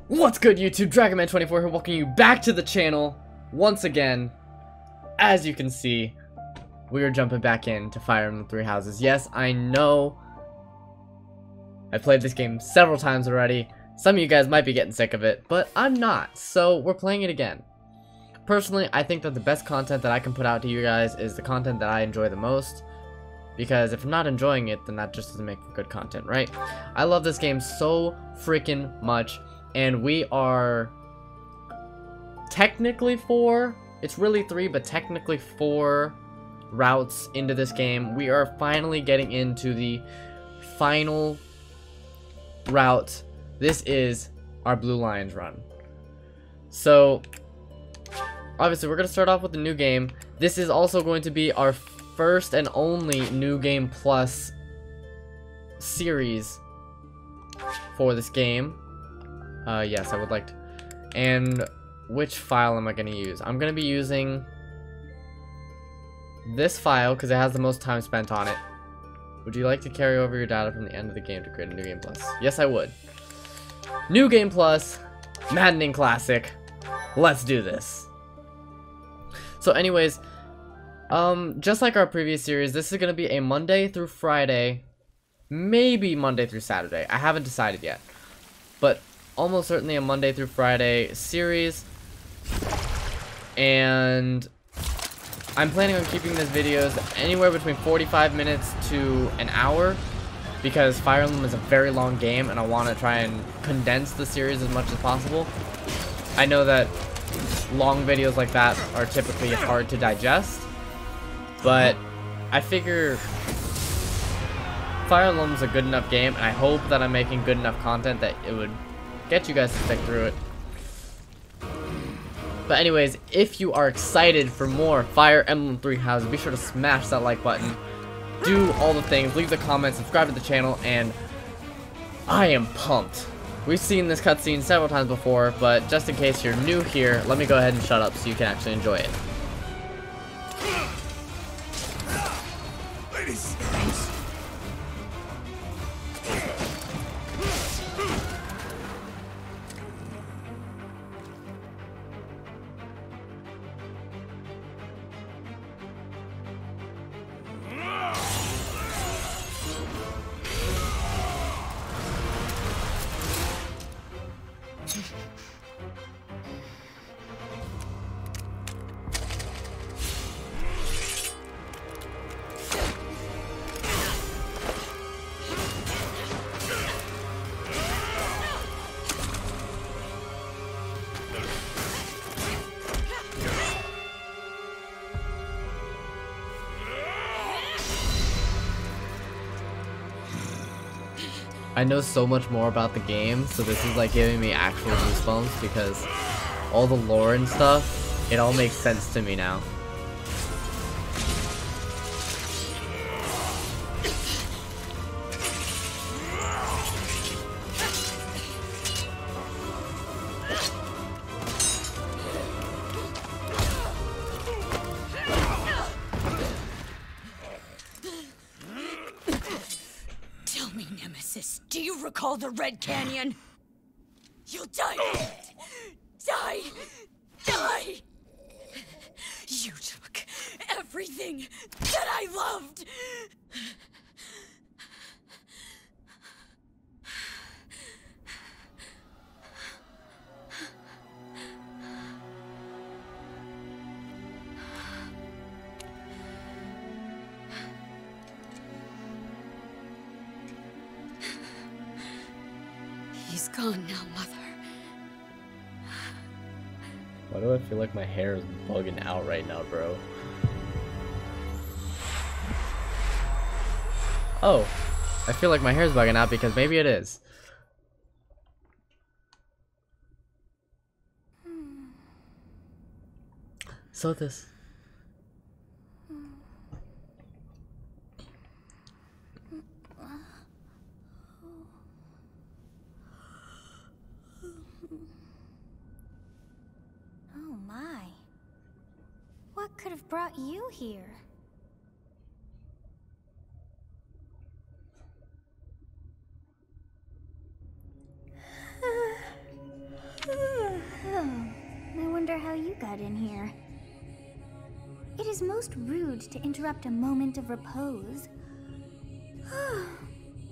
What's good, YouTube? Dragonman24 here, welcoming you back to the channel once again. As you can see, we are jumping back into Fire Emblem Three Houses. Yes, I know I played this game several times already. Some of you guys might be getting sick of it, but I'm not, so we're playing it again. Personally, I think that the best content that I can put out to you guys is the content that I enjoy the most. Because if I'm not enjoying it, then that just doesn't make for good content, right? I love this game so freaking much. And we are technically 4, it's really 3, but technically 4 routes into this game. We are finally getting into the final route. This is our Blue Lions run. So, obviously we're going to start off with the new game. This is also going to be our first and only New Game Plus series for this game. Yes, I would like to. And which file am I going to use? I'm going to be using this file because it has the most time spent on it. Would you like to carry over your data from the end of the game to create a New Game Plus? Yes, I would. New Game Plus, maddening classic. Let's do this. So anyways, just like our previous series, this is going to be a Monday through Friday, maybe Monday through Saturday. I haven't decided yet. But almost certainly a Monday through Friday series, and I'm planning on keeping these videos anywhere between 45 minutes to an hour because Fire Emblem is a very long game and I want to try and condense the series as much as possible. I know that long videos like that are typically hard to digest, but I figure Fire Emblem is a good enough game, and I hope that I'm making good enough content that it would get you guys to stick through it. But anyways, if you are excited for more Fire Emblem Three Houses, be sure to smash that like button, do all the things, leave the comments, subscribe to the channel, and I am pumped. We've seen this cutscene several times before, but just in case you're new here, let me go ahead and shut up so you can actually enjoy it. Ladies. I know so much more about the game, so this is like giving me actual goosebumps because all the lore and stuff, it all makes sense to me now. Do you recall the Red Canyon? You'll die in it! Die! Die! You took everything that I loved! He's gone now, Mother. Why do I feel like my hair is bugging out right now, bro? Oh, I feel like my hair's bugging out because maybe it is. So this. Oh my. What could have brought you here? you got in here. It is most rude to interrupt a moment of repose.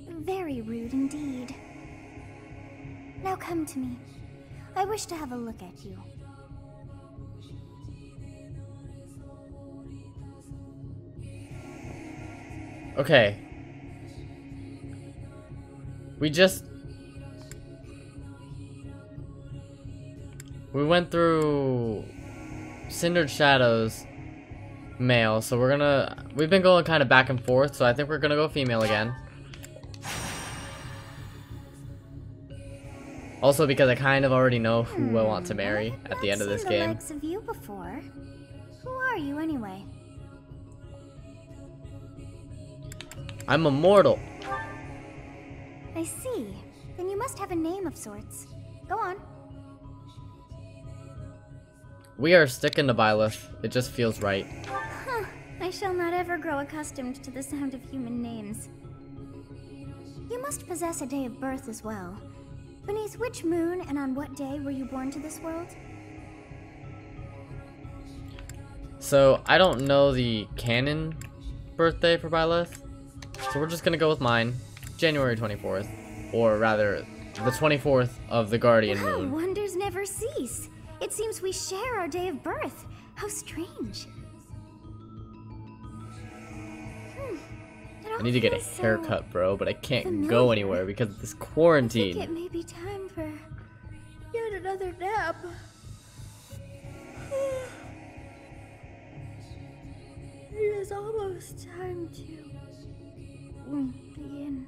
Very rude indeed. Now come to me. I wish to have a look at you. Okay. We went through Cindered Shadows male, so we've been going kind of back and forth, so I think we're gonna go female again. Also because I kind of already know who I want to marry at the end of this game. I've seen the likes of you before. Who are you anyway? I'm immortal. I see. Then you must have a name of sorts. Go on. We are sticking to Byleth. It just feels right. Huh. I shall not ever grow accustomed to the sound of human names. You must possess a day of birth as well. Beneath which moon and on what day were you born to this world? So, I don't know the canon birthday for Byleth. So we're just gonna go with mine. January 24th. Or rather, the 24th of the Guardian Moon. Wonders never cease. It seems we share our day of birth. How strange. I need to get a haircut, bro, but I can't go anywhere because of this quarantine. I think it may be time for yet another nap. It is almost time to begin.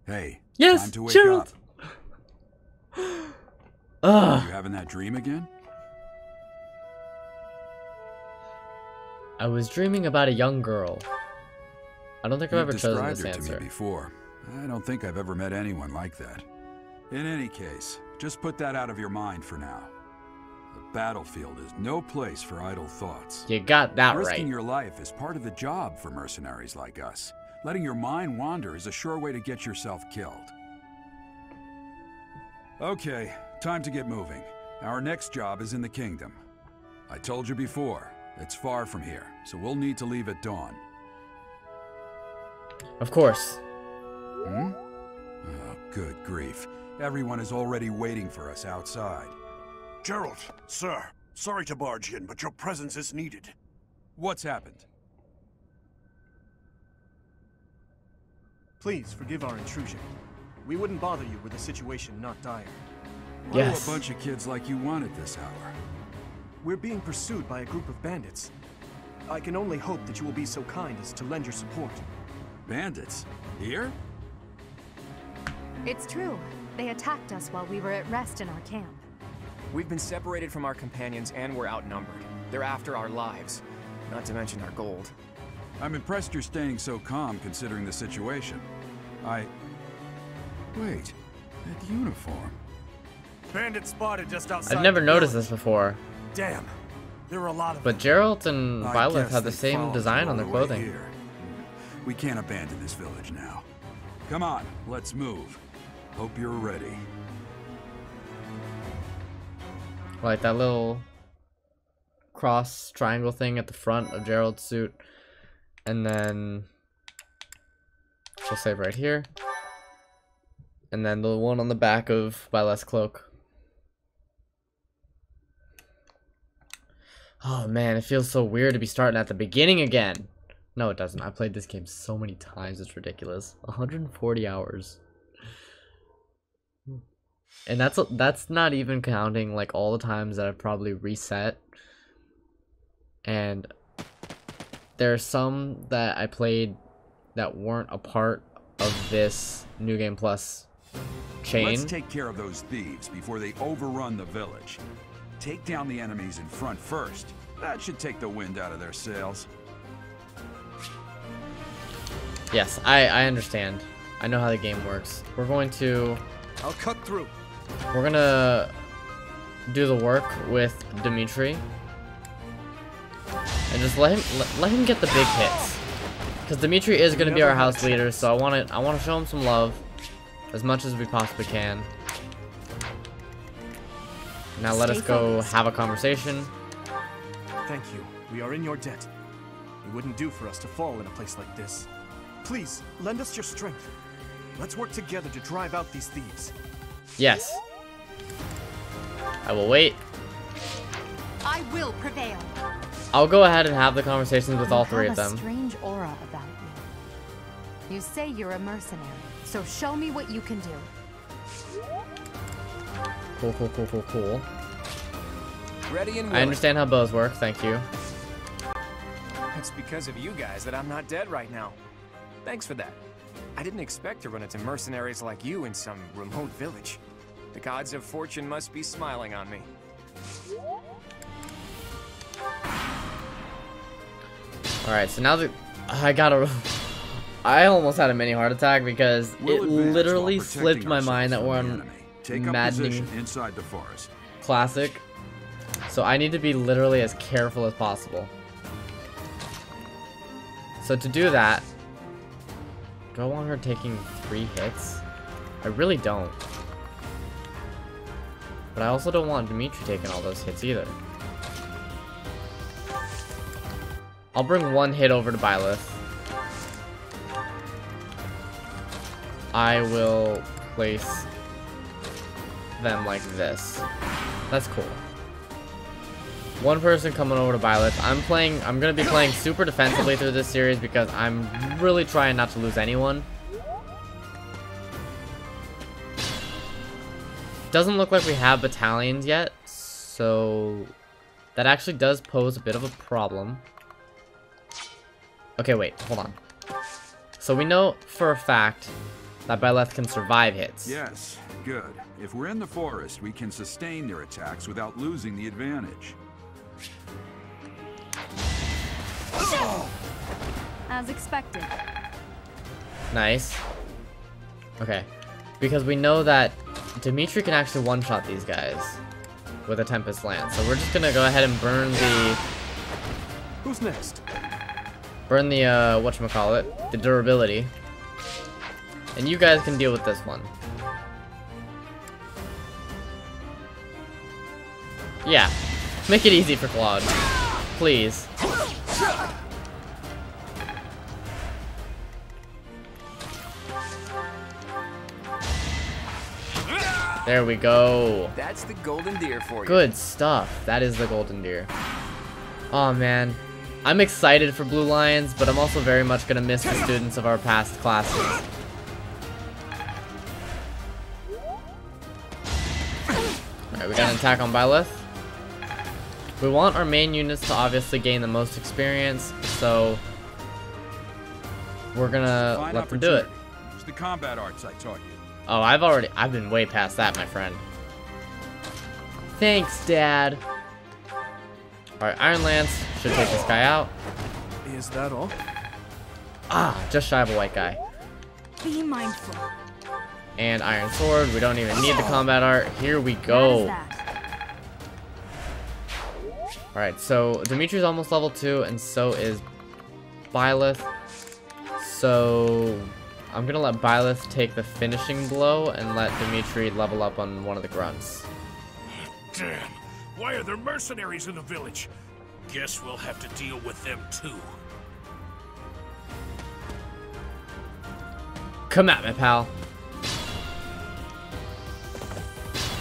Hey, yes, time to wake Gerald. up. You having that dream again? I was dreaming about a young girl. I don't think I've ever chosen described this her answer. to me before. I don't think I've ever met anyone like that. In any case, just put that out of your mind for now. The battlefield is no place for idle thoughts. You got that right. Risking your life is part of the job for mercenaries like us. Letting your mind wander is a sure way to get yourself killed. Okay, time to get moving. Our next job is in the kingdom. I told you before, it's far from here, so we'll need to leave at dawn. Of course. Hmm? Oh, good grief. Everyone is already waiting for us outside. Gerald, sir, sorry to barge in, but your presence is needed. What's happened? Please forgive our intrusion. We wouldn't bother you were the situation not dire. What do a bunch of kids like you want at this hour? We're being pursued by a group of bandits. I can only hope that you will be so kind as to lend your support. Bandits? Here? It's true. They attacked us while we were at rest in our camp. We've been separated from our companions and we're outnumbered. They're after our lives, not to mention our gold. I'm impressed you're staying so calm considering the situation. Wait, that uniform. Bandit spotted just outside. I've never the noticed village. this before. Damn, there were a lot of But them. Gerald and I Violet guess have the they same followed design you on their all the way clothing. here. We can't abandon this village now. Come on, let's move. Hope you're ready. Like that little cross triangle thing at the front of Gerald's suit. And then we'll save right here. And then the one on the back of Violet's cloak. Oh man, it feels so weird to be starting at the beginning again. No, it doesn't. I played this game so many times, it's ridiculous. 140 hours. And that's not even counting like all the times that I've probably reset. And there are some that I played that weren't a part of this New Game Plus chain. Let's take care of those thieves before they overrun the village. Take down the enemies in front first. That should take the wind out of their sails. Yes, I understand. I know how the game works. We're going to... I'll cut through. We're gonna do the work with Dimitri. And just let him get the big hits. Because Dimitri is gonna be our house leader, so I wanna show him some love. As much as we possibly can. Now let us go have a conversation. Thank you. We are in your debt. It wouldn't do for us to fall in a place like this. Please, lend us your strength. Let's work together to drive out these thieves. Yes. I will wait. I will prevail. I'll go ahead and have the conversations with all three of them. You have a strange aura about you. You say you're a mercenary, so show me what you can do. Cool, cool, cool, cool, cool. Ready and willing. I understand how bows work, thank you. It's because of you guys that I'm not dead right now. Thanks for that. I didn't expect to run into mercenaries like you in some remote village. The gods of fortune must be smiling on me. Alright, so now that I almost had a mini heart attack because it literally slipped my mind that we're on maddening inside the forest. Classic. So I need to be literally as careful as possible. So to do that, do I want her taking 3 hits? I really don't. But I also don't want Dimitri taking all those hits either. I'll bring 1 hit over to Byleth. I will place them like this. That's cool. 1 person coming over to Byleth. I'm gonna be playing super defensively through this series because I'm really trying not to lose anyone. Doesn't look like we have battalions yet, so that actually does pose a bit of a problem. Okay, wait, hold on. So we know for a fact that Byleth can survive hits. Yes, good. If we're in the forest, we can sustain their attacks without losing the advantage. As expected. Nice. Okay. Because we know that Dimitri can actually one-shot these guys with a Tempest Lance. So we're just gonna go ahead and burn the... Who's next? Burn the, whatchamacallit, the durability. And you guys can deal with this one. Yeah. Make it easy for Claude. Please. There we go. That's the golden deer for you. Good stuff. That is the golden deer. Oh man. I'm excited for Blue Lions, but I'm also very much gonna miss the students of our past classes. Alright, we got an attack on Byleth. We want our main units to obviously gain the most experience, so we're gonna let them do it. It's the combat arts I taught you. Oh, I've been way past that, my friend. Thanks, Dad. Alright, Iron Lance should take this guy out. Is that all? Ah, just shy of a white guy. Be mindful. And Iron Sword, we don't even need the combat art. Here we go. Alright, so Dimitri's almost level 2, and so is Byleth. So I'm gonna let Byleth take the finishing blow and let Dimitri level up on one of the grunts. Damn. Why are there mercenaries in the village? Guess we'll have to deal with them too. Come at me, pal.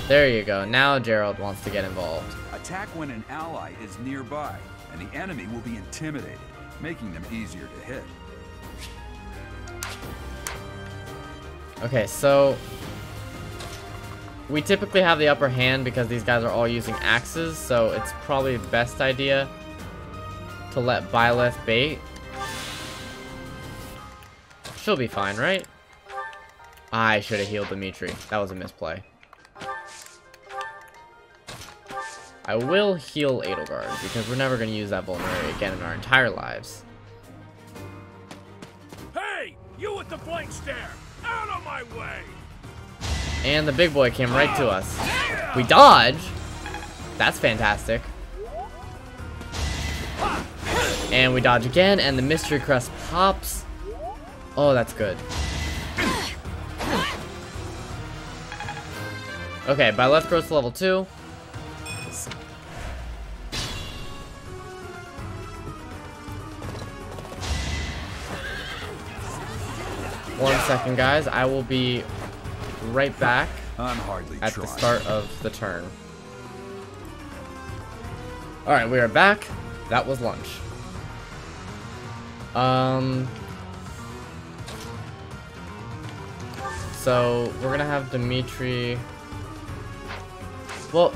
There you go. Now Gerald wants to get involved. Attack when an ally is nearby, and the enemy will be intimidated, making them easier to hit. Okay, so we typically have the upper hand because these guys are all using axes, so it's probably the best idea to let Byleth bait. She'll be fine, right? I should have healed Dimitri. That was a misplay. I will heal Edelgard because we're never going to use that vulnerability again in our entire lives. Hey! You with the blank stare! Out of my way! And the big boy came right to us. We dodge. That's fantastic. And we dodge again, and the mystery crest pops. Oh, that's good. Okay, by left grows to level 2. One second, guys. I will be right back I'm hardly at trying. the start of the turn. Alright, we are back. That was lunch. So we're gonna have Dimitri. Well,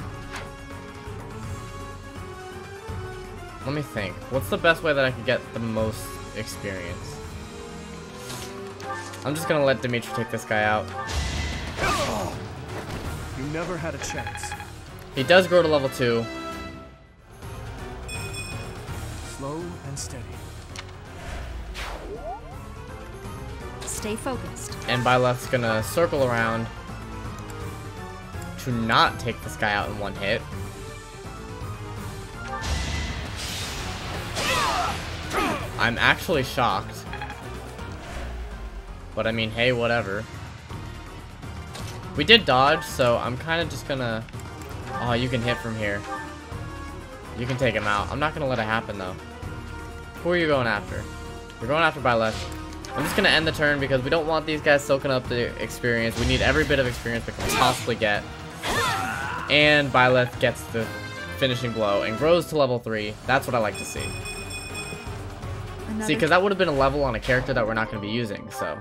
let me think. What's the best way that I could get the most experience? I'm just gonna let Dimitri take this guy out. You never had a chance. He does grow to level 2. Slow and steady. Stay focused. And by left's gonna circle around to not take this guy out in one hit. I'm actually shocked. But I mean, hey, whatever. We did dodge, so I'm kind of just gonna... Oh, you can hit from here. You can take him out. I'm not gonna let it happen, though. Who are you going after? We're going after by left. I'm just gonna end the turn because we don't want these guys soaking up the experience. We need every bit of experience we can possibly get. And Byleth gets the finishing blow and grows to level 3. That's what I like to see. See, because that would have been a level on a character that we're not going to be using, so.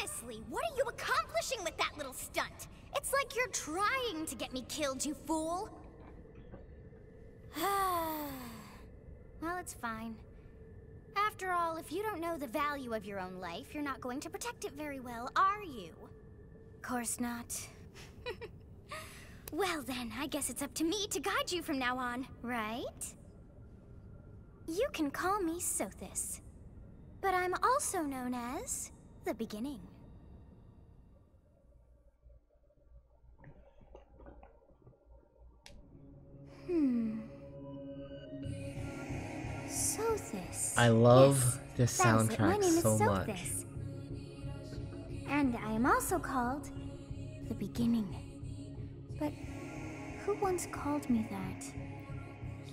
Honestly, what are you accomplishing with that little stunt? It's like you're trying to get me killed, you fool. Well, it's fine. After all, if you don't know the value of your own life, you're not going to protect it very well, are you? Course not. Well then, I guess it's up to me to guide you from now on, right? You can call me Sothis, but I'm also known as the Beginning. Sothis. I love this That is it. My soundtrack name is so much. Sothis. And I am also called the Beginning. But who once called me that?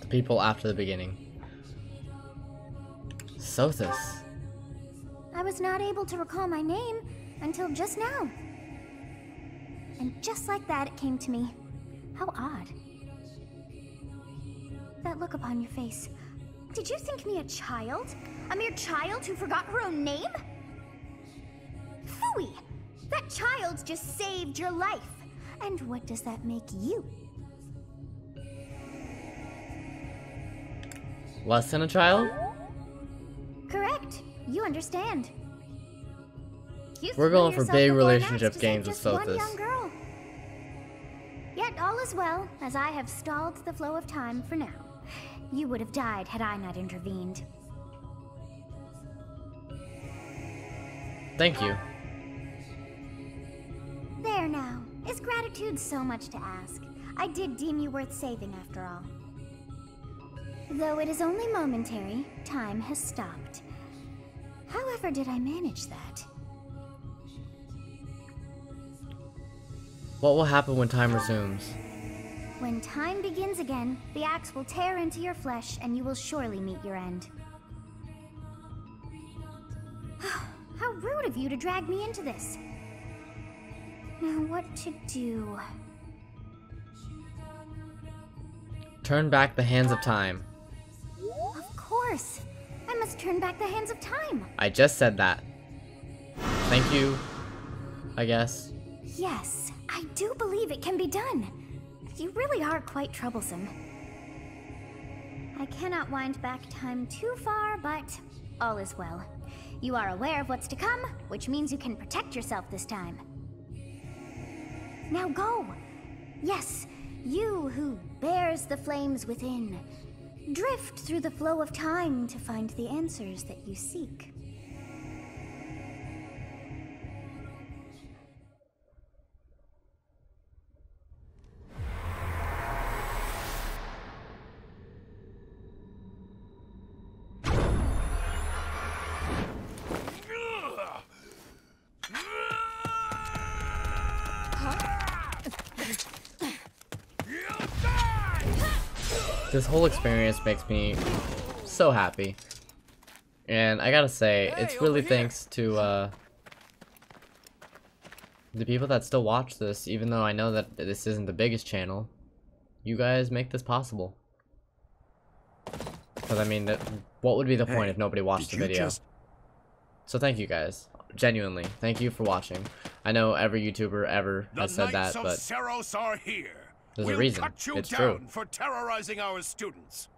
The people after the beginning. Sothis. I was not able to recall my name until just now. And just like that, it came to me. How odd. That look upon your face. Did you think me a child? A mere child who forgot her own name? Phooey! That child just saved your life. And what does that make you? Less than a child? Correct. You understand. You We're threw going for yourself big before an axe relationship to games save with just one Sothis. young girl. Yet all is well, as I have stalled the flow of time for now. You would have died had I not intervened. Thank you. There now. Is gratitude so much to ask? I did deem you worth saving after all. Though it is only momentary, time has stopped. However did I manage that? What will happen when time resumes? When time begins again, the axe will tear into your flesh and you will surely meet your end. How rude of you to drag me into this. Now what to do? Turn back the hands of time. Of course. I must turn back the hands of time. I just said that. Thank you I guess. Yes, I do believe it can be done. You really are quite troublesome. I cannot wind back time too far, but all is well. You are aware of what's to come, which means you can protect yourself this time. Now go! Yes, you who bears the flames within. Drift through the flow of time to find the answers that you seek. This whole experience makes me so happy. And I gotta say, it's really thanks to the people that still watch this, even though I know that this isn't the biggest channel. You guys make this possible. Because I mean, what would be the point if nobody watched the video? So thank you guys. Genuinely, thank you for watching. I know every YouTuber ever has said that, but the Knights of Seiros are here. There's a reason. Cut you it's down true. for terrorizing our students.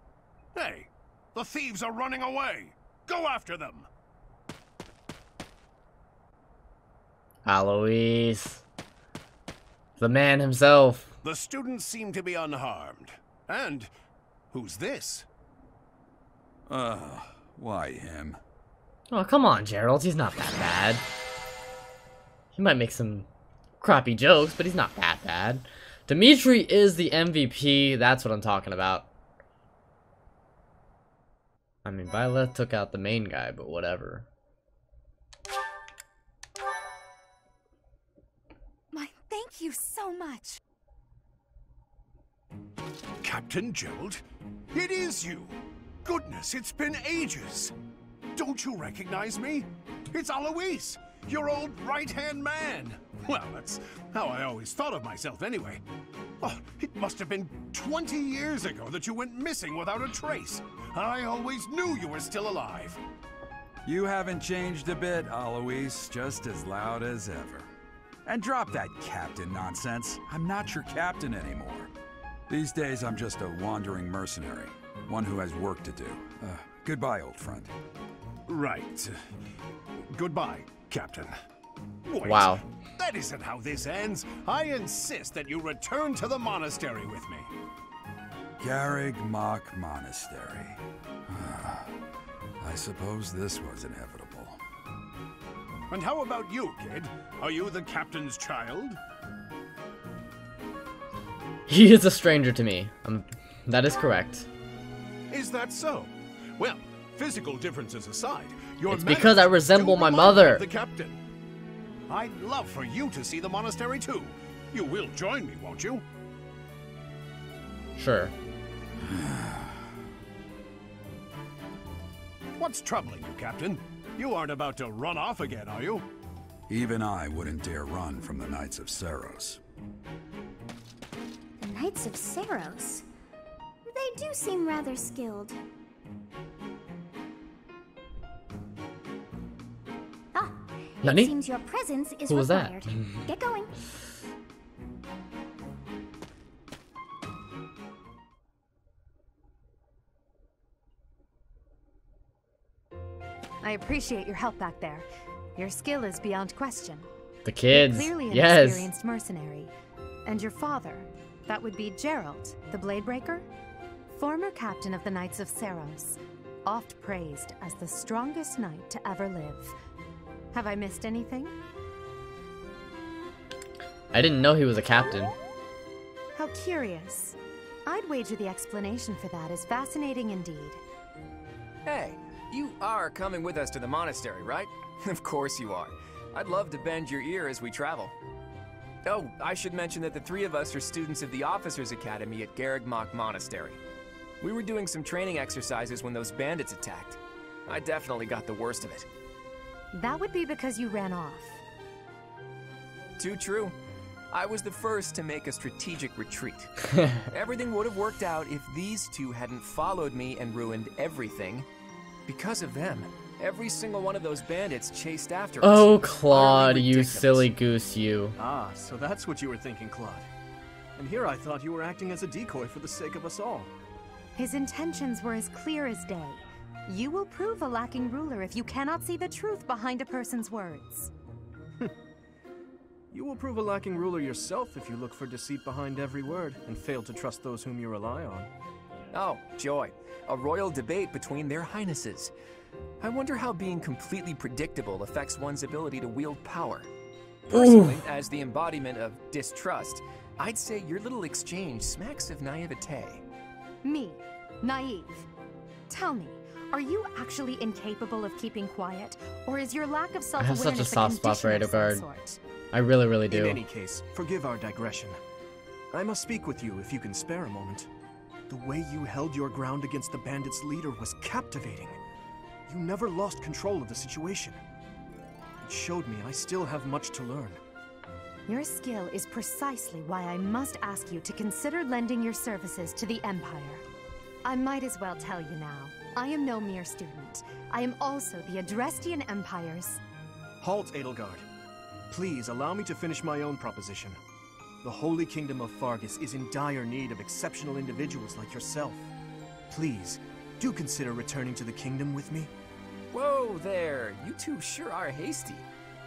Hey, the thieves are running away. Go after them. Alois. The man himself. The students seem to be unharmed. And who's this? Why him? Oh, come on, Gerald. He's not that bad. He might make some crappy jokes, but he's not that bad. Dimitri is the MVP. That's what I'm talking about. I mean, Violet took out the main guy, but whatever. My, thank you so much. Captain Gerald? It is you. Goodness, it's been ages. Don't you recognize me? It's Alois, your old right-hand man. Well, that's how I always thought of myself anyway. Oh, it must have been 20 years ago that you went missing without a trace. I always knew you were still alive. You haven't changed a bit, Alois. Just as loud as ever. And drop that captain nonsense. I'm not your captain anymore. These days, I'm just a wandering mercenary. One who has work to do. Goodbye, old friend. Right. Goodbye, Captain. Wait, Wow. That isn't how this ends. I insist that you return to the monastery with me. Garreg Mach Monastery. I suppose this was inevitable. And how about you, kid? Are you the captain's child? He is a stranger to me. That is correct. Is that so? Well, physical differences aside, your It's because I manners resemble do my remind me mother. of the captain. I'd love for you to see the monastery too. You will join me, won't you? Sure. What's troubling you, Captain? You aren't about to run off again, are you? Even I wouldn't dare run from the Knights of Seiros. The Knights of Seiros. They do seem rather skilled. Ah, Nani? it seems your presence is Who was that? required. Get going. I appreciate your help back there. Your skill is beyond question. The kids. Clearly an Yes. experienced mercenary. And your father, that would be Gerald, the Bladebreaker? Former captain of the Knights of Seiros, oft praised as the strongest knight to ever live. Have I missed anything? I didn't know he was a captain. How curious. I'd wager the explanation for that is fascinating indeed. Hey, you are coming with us to the monastery, right? Of course you are. I'd love to bend your ear as we travel. Oh, I should mention that the three of us are students of the Officers' Academy at Garreg Mach Monastery. We were doing some training exercises when those bandits attacked. I definitely got the worst of it. That would be because you ran off. Too true. I was the first to make a strategic retreat. Everything would have worked out if these two hadn't followed me and ruined everything. Because of them, Every single one of those bandits chased after us. Oh, Claude, Utterly you ridiculous. silly goose, you. Ah, so that's what you were thinking, Claude. And here I thought you were acting as a decoy for the sake of us all. His intentions were as clear as day. You will prove a lacking ruler if you cannot see the truth behind a person's words. You will prove a lacking ruler yourself if you look for deceit behind every word and fail to trust those whom you rely on. Oh, joy. A royal debate between their highnesses. I wonder how being completely predictable affects one's ability to wield power. Personally, as the embodiment of distrust, I'd say your little exchange smacks of naivete. Me, naive. Tell me, are you actually incapable of keeping quiet, or is your lack of I self-awareness have such a soft spot for condition of some Edelgard. sort? I really, really do. In any case, forgive our digression. I must speak with you if you can spare a moment. The way you held your ground against the bandits' leader was captivating. You never lost control of the situation. It showed me I still have much to learn. Your skill is precisely why I must ask you to consider lending your services to the Empire. I might as well tell you now, I am no mere student. I am also the Adrestian Empire's... Halt, Edelgard. Please allow me to finish my own proposition. The Holy Kingdom of Faerghus is in dire need of exceptional individuals like yourself. Please, do consider returning to the kingdom with me. Whoa there, you two sure are hasty.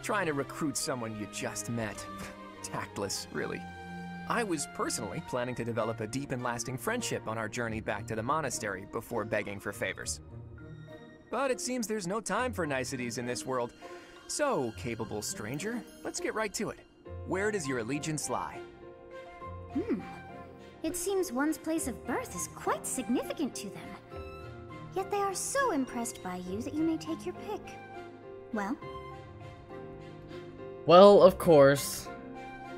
Trying to recruit someone you just met. Tactless, really. I was personally planning to develop a deep and lasting friendship on our journey back to the monastery before begging for favors. But it seems there's no time for niceties in this world. So, capable stranger, let's get right to it. Where does your allegiance lie? It seems one's place of birth is quite significant to them. Yet they are so impressed by you that you may take your pick. Well, of course,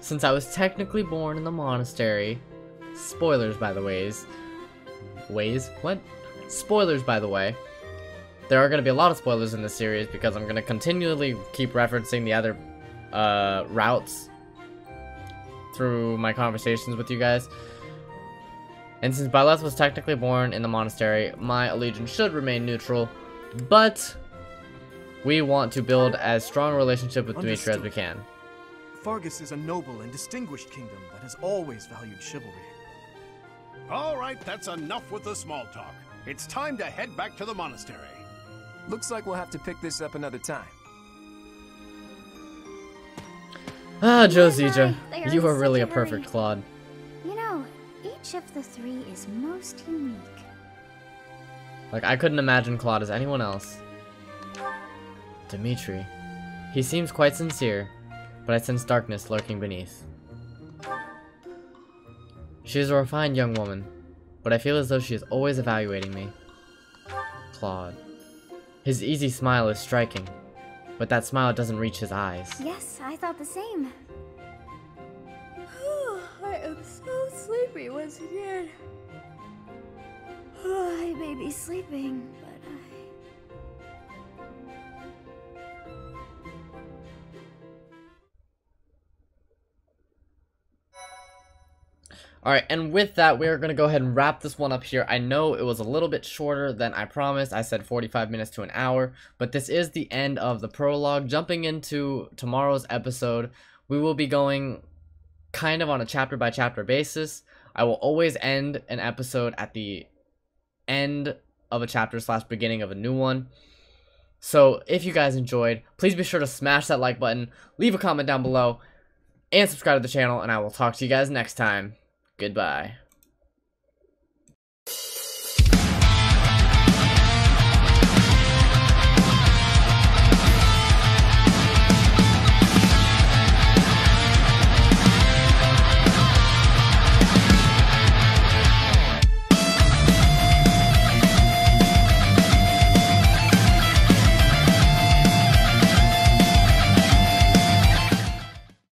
since I was technically born in the monastery, spoilers by the what? Spoilers by the way. There are going to be a lot of spoilers in this series because I'm going to continually keep referencing the other routes through my conversations with you guys. And since Byleth was technically born in the monastery, my allegiance should remain neutral, but we want to build as strong a relationship with Dimitri as we can. Faerghus is a noble and distinguished kingdom that has always valued chivalry. All right, that's enough with the small talk. It's time to head back to the monastery. Looks like we'll have to pick this up another time. Ah, Josija, They are you in are really a such a hurry. perfect Claude. You know, each of the three is most unique. Like, I couldn't imagine Claude as anyone else. Dimitri. He seems quite sincere, but I sense darkness lurking beneath. She is a refined young woman, but I feel as though she is always evaluating me. Claude. His easy smile is striking, but that smile doesn't reach his eyes. Yes, I thought the same. I am so sleepy once again. I may be sleeping, but Alright, and with that, we're going to go ahead and wrap this one up here. I know it was a little bit shorter than I promised. I said 45 minutes to an hour, but this is the end of the prologue. Jumping into tomorrow's episode, we will be going kind of on a chapter-by-chapter basis. I will always end an episode at the end of a chapter / beginning of a new one. So, if you guys enjoyed, please be sure to smash that like button, leave a comment down below, and subscribe to the channel, and I will talk to you guys next time. Goodbye.